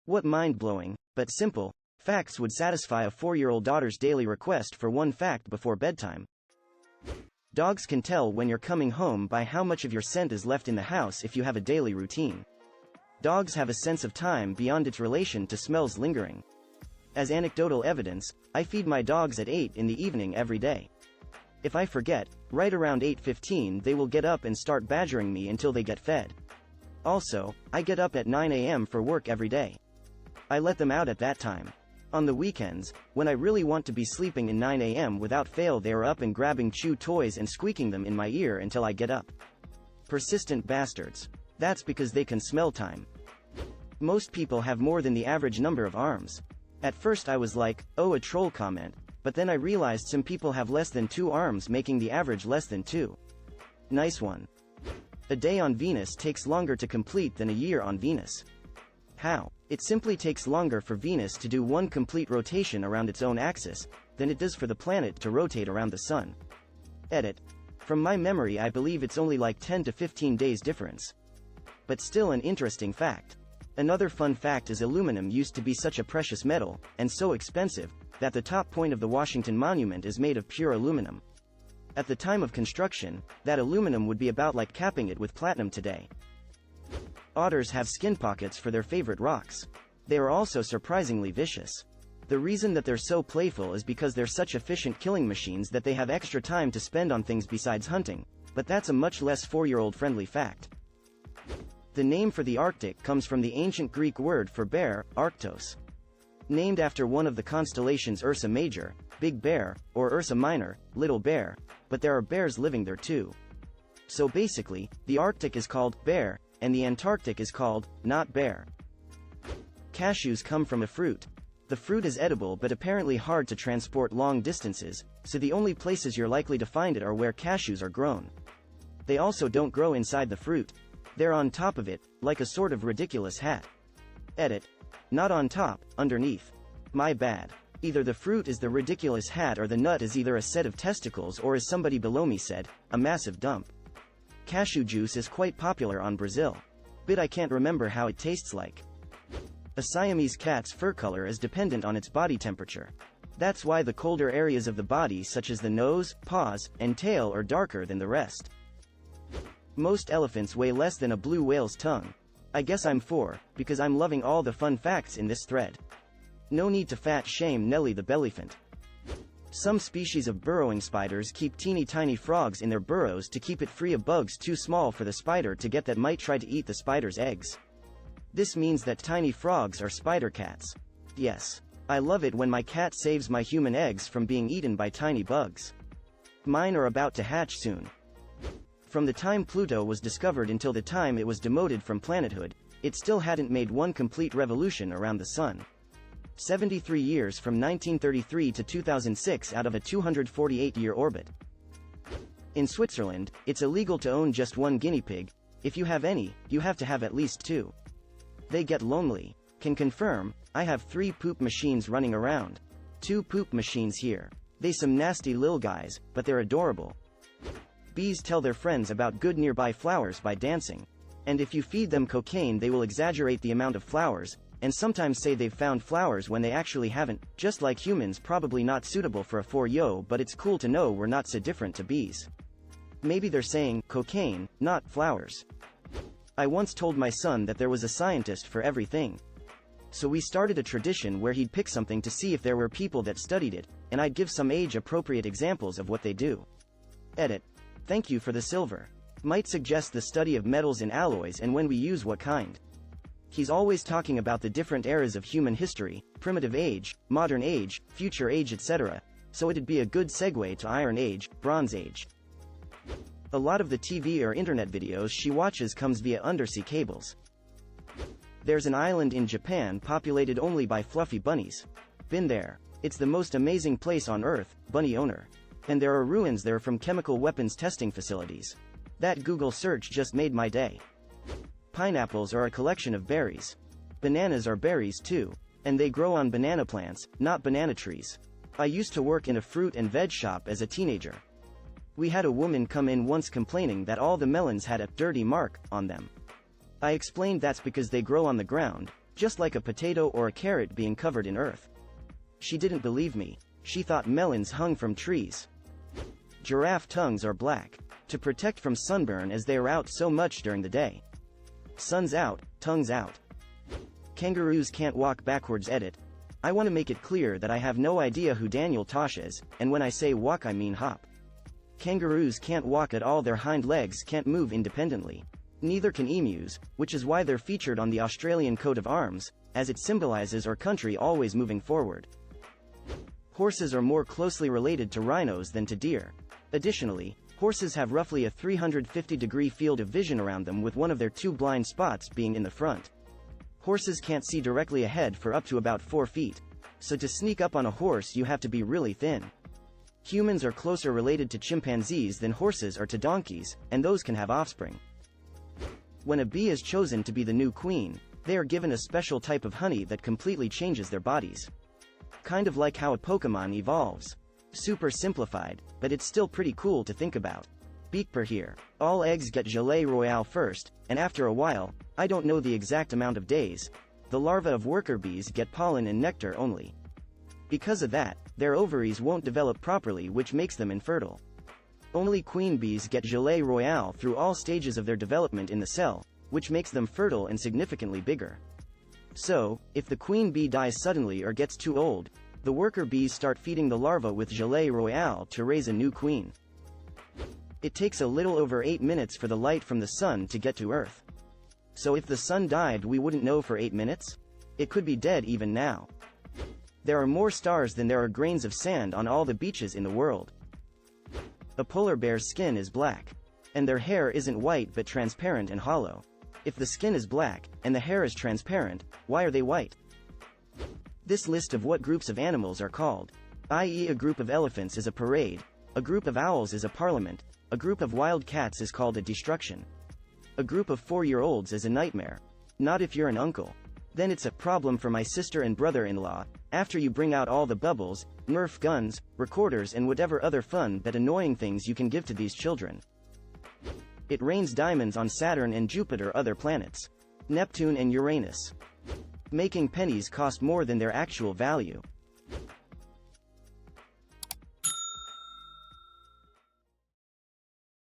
What mind-blowing, but simple, facts would satisfy a 4-year-old daughter's daily request for one fact before bedtime? Dogs can tell when you're coming home by how much of your scent is left in the house if you have a daily routine. Dogs have a sense of time beyond its relation to smells lingering. As anecdotal evidence, I feed my dogs at 8 in the evening every day. If I forget, right around 8:15 they will get up and start badgering me until they get fed. Also, I get up at 9 a.m. for work every day. I let them out at that time. On the weekends, when I really want to be sleeping in 9 a.m. without fail, they are up and grabbing chew toys and squeaking them in my ear until I get up. Persistent bastards. That's because they can smell time. Most people have more than the average number of arms. At first I was like, oh, a troll comment, but then I realized some people have less than 2 arms, making the average less than 2. Nice one. A day on Venus takes longer to complete than a year on Venus. How? It simply takes longer for Venus to do one complete rotation around its own axis than it does for the planet to rotate around the Sun. Edit. From my memory I believe it's only like 10 to 15 days difference. But still an interesting fact. Another fun fact is aluminum used to be such a precious metal, and so expensive, that the top point of the Washington Monument is made of pure aluminum. At the time of construction, that aluminum would be about like capping it with platinum today. Otters have skin pockets for their favorite rocks. They are also surprisingly vicious. The reason that they're so playful is because they're such efficient killing machines that they have extra time to spend on things besides hunting, but that's a much less 4-year-old friendly fact. The name for the Arctic comes from the ancient Greek word for bear, Arctos. Named after one of the constellations Ursa Major, Big Bear, or Ursa Minor, Little Bear, but there are bears living there too. So basically, the Arctic is called bear, and the Antarctic is called not bear. Cashews come from a fruit. The fruit is edible but apparently hard to transport long distances, so the only places you're likely to find it are where cashews are grown. They also don't grow inside the fruit. They're on top of it, like a sort of ridiculous hat. Edit. Not on top, underneath. My bad. Either the fruit is the ridiculous hat or the nut is either a set of testicles or, as somebody below me said, a massive dump. Cashew juice is quite popular on Brazil. But I can't remember how it tastes like. A Siamese cat's fur color is dependent on its body temperature. That's why the colder areas of the body such as the nose, paws, and tail are darker than the rest. Most elephants weigh less than a blue whale's tongue. I guess I'm for, because I'm loving all the fun facts in this thread. No need to fat shame Nelly the bellyphant. Some species of burrowing spiders keep teeny tiny frogs in their burrows to keep it free of bugs too small for the spider to get that might try to eat the spider's eggs. This means that tiny frogs are spider cats. Yes. I love it when my cat saves my human eggs from being eaten by tiny bugs. Mine are about to hatch soon. From the time Pluto was discovered until the time it was demoted from planethood, it still hadn't made one complete revolution around the Sun. 73 years from 1933 to 2006 out of a 248-year orbit. In Switzerland, it's illegal to own just one guinea pig. If you have any, you have to have at least 2. They get lonely. Can confirm, I have 3 poop machines running around. 2 poop machines here. They some nasty lil guys, but they're adorable. Bees tell their friends about good nearby flowers by dancing. And if you feed them cocaine they will exaggerate the amount of flowers, and sometimes say they've found flowers when they actually haven't, just like humans probably not suitable for a 4-yo, but it's cool to know we're not so different to bees. Maybe they're saying, cocaine, not flowers. I once told my son that there was a scientist for everything. So we started a tradition where he'd pick something to see if there were people that studied it, and I'd give some age-appropriate examples of what they do. Edit. Thank you for the silver. Might suggest the study of metals and alloys and when we use what kind. He's always talking about the different eras of human history, primitive age, modern age, future age, etc., so it'd be a good segue to Iron Age, Bronze Age. A lot of the TV or internet videos she watches comes via undersea cables. There's an island in Japan populated only by fluffy bunnies. Been there. It's the most amazing place on Earth, bunny owner. And there are ruins there from chemical weapons testing facilities. That Google search just made my day. Pineapples are a collection of berries. Bananas are berries too, and they grow on banana plants, not banana trees. I used to work in a fruit and veg shop as a teenager. We had a woman come in once complaining that all the melons had a dirty mark on them. I explained that's because they grow on the ground, just like a potato or a carrot being covered in earth. She didn't believe me. She thought melons hung from trees. Giraffe tongues are black, to protect from sunburn as they are out so much during the day. Sun's out, tongues out. Kangaroos can't walk backwards. Edit. I want to make it clear that I have no idea who Daniel Tosh is, and when I say walk I mean hop. Kangaroos can't walk at all. Their hind legs can't move independently. Neither can emus, which is why they're featured on the Australian coat of arms, as it symbolizes our country always moving forward. Horses are more closely related to rhinos than to deer. Additionally, horses have roughly a 350-degree field of vision around them, with one of their two blind spots being in the front. Horses can't see directly ahead for up to about 4 feet, so to sneak up on a horse you have to be really thin. Humans are closer related to chimpanzees than horses are to donkeys, and those can have offspring. When a bee is chosen to be the new queen, they are given a special type of honey that completely changes their bodies. Kind of like how a Pokemon evolves. Super simplified, but it's still pretty cool to think about. Beak per here. All eggs get gelée royale first, and after a while, I don't know the exact amount of days, the larvae of worker bees get pollen and nectar only. Because of that, their ovaries won't develop properly, which makes them infertile. Only queen bees get gelée royale through all stages of their development in the cell, which makes them fertile and significantly bigger. So, if the queen bee dies suddenly or gets too old, the worker bees start feeding the larva with gelée royale to raise a new queen. It takes a little over 8 minutes for the light from the sun to get to Earth. So if the sun died, we wouldn't know for 8 minutes? It could be dead even now. There are more stars than there are grains of sand on all the beaches in the world. A polar bear's skin is black. And their hair isn't white but transparent and hollow. If the skin is black, and the hair is transparent, why are they white? This list of what groups of animals are called, i.e. a group of elephants is a parade, a group of owls is a parliament, a group of wild cats is called a destruction. A group of 4-year-olds is a nightmare. Not if you're an uncle. Then it's a problem for my sister and brother-in-law, after you bring out all the bubbles, Nerf guns, recorders and whatever other fun but annoying things you can give to these children. It rains diamonds on Saturn and Jupiter, other planets. Neptune and Uranus. Making pennies cost more than their actual value.